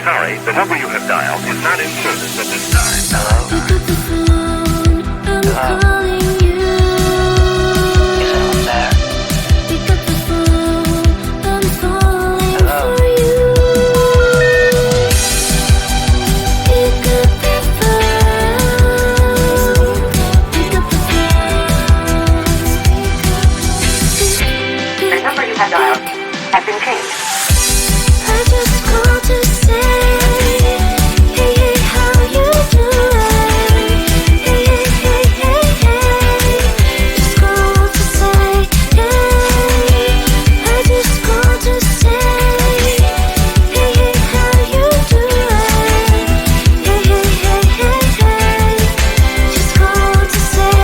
sorry, the number you have dialed is not in service at this time. Hello? Pick up the phone, I'm calling you. Is anyone there? Pick up the phone, I'm falling Hello? for you. Pick up the phone, pick up the phone. The number you have dialed has been changed. I just called to say, hey, hey, how you doing? Hey, hey, hey, hey, hey. Just called to say, hey. I just called to say, hey, hey, how you doing? Hey, hey, hey, hey, hey. Just called to say,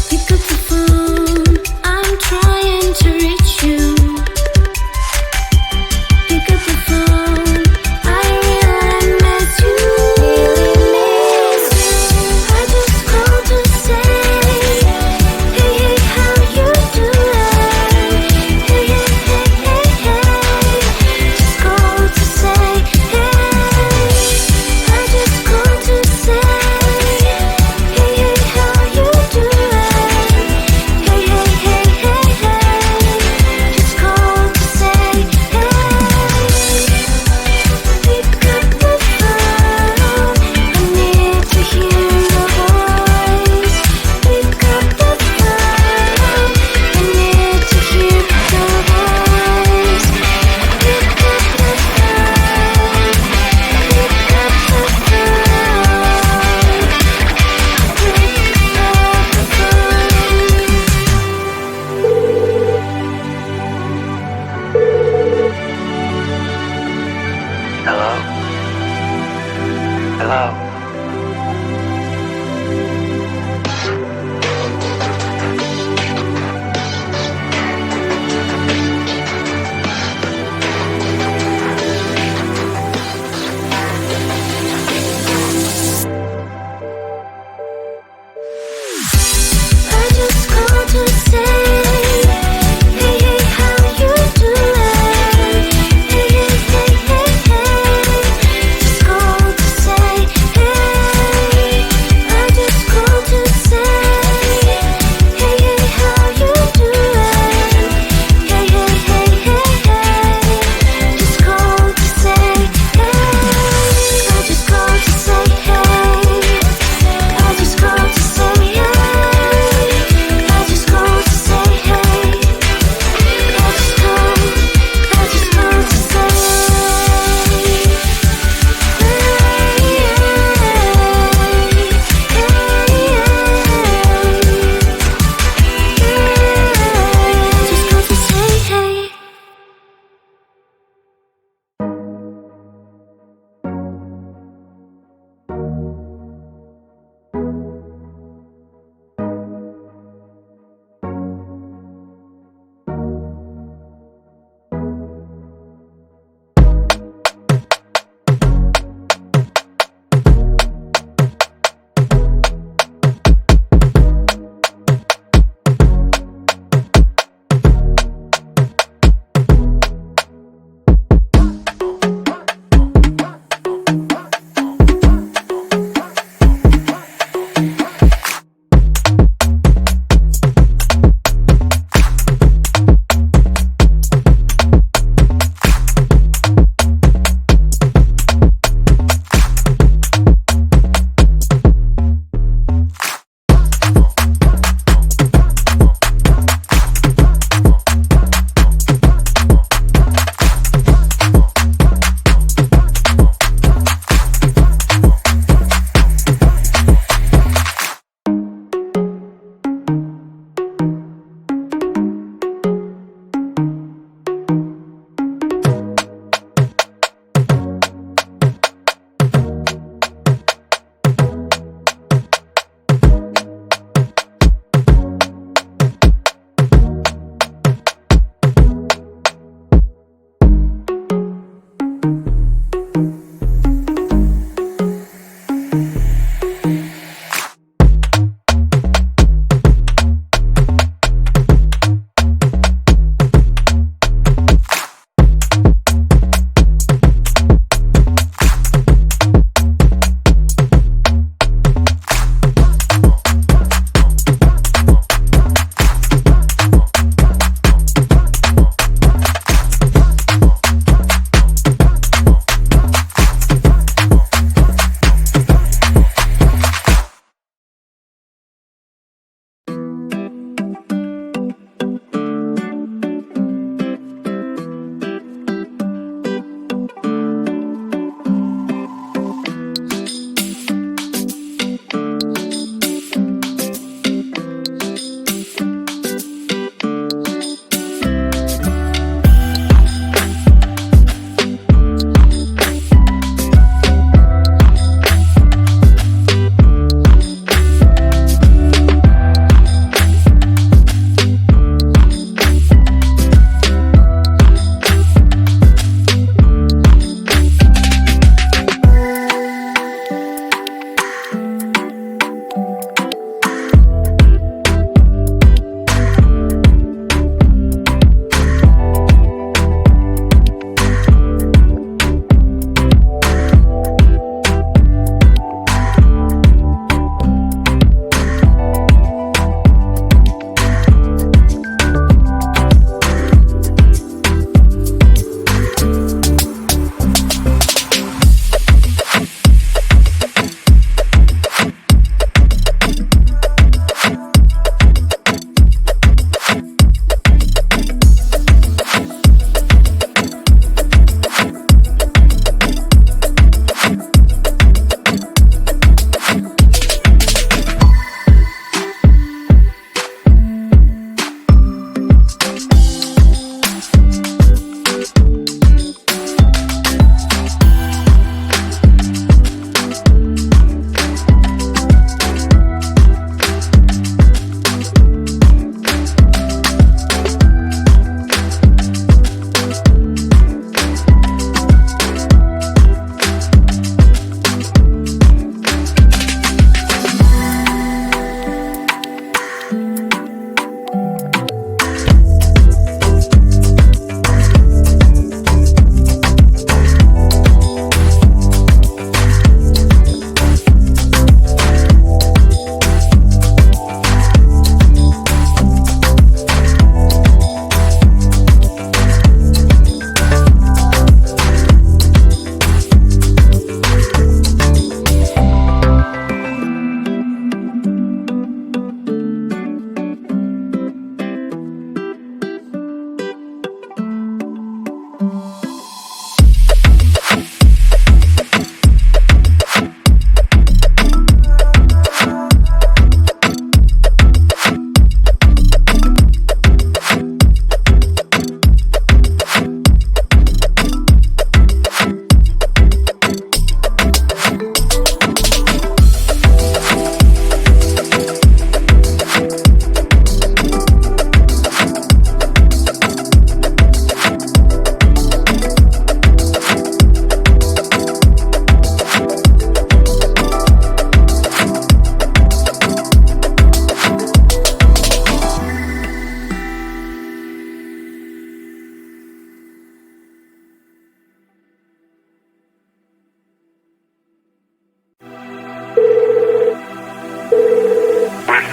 pick up the phone, I'm trying to reach you. Pick up the phone, I really miss you. I just called to say, hey, hey, how you doing? Hey, hey, hey, hey, hey. Just called to say, hey. I just called to say, hey, hey, how you doing? Hey, hey, hey, hey, hey. Just called to say, hey. Pick up the phone, I need to hear your voice. Pick up the phone, I need to hear your voice. Pick up the phone, pick up the Hello? Hello? I just called to say, hey, hey, how you doing? Hey, hey, hey, hey, hey. Just called to say, hey.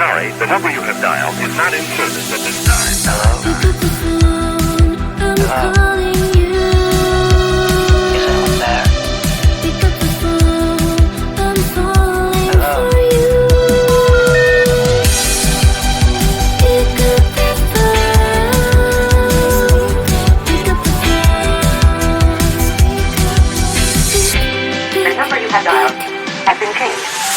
sorry, the number you have dialed is not in service at this time. Hello? Pick up the phone, I'm calling you. Is anyone there? Pick up the phone, I'm falling Hello? for you. Pick up the phone, pick up the phone. The number you have dialed has been changed.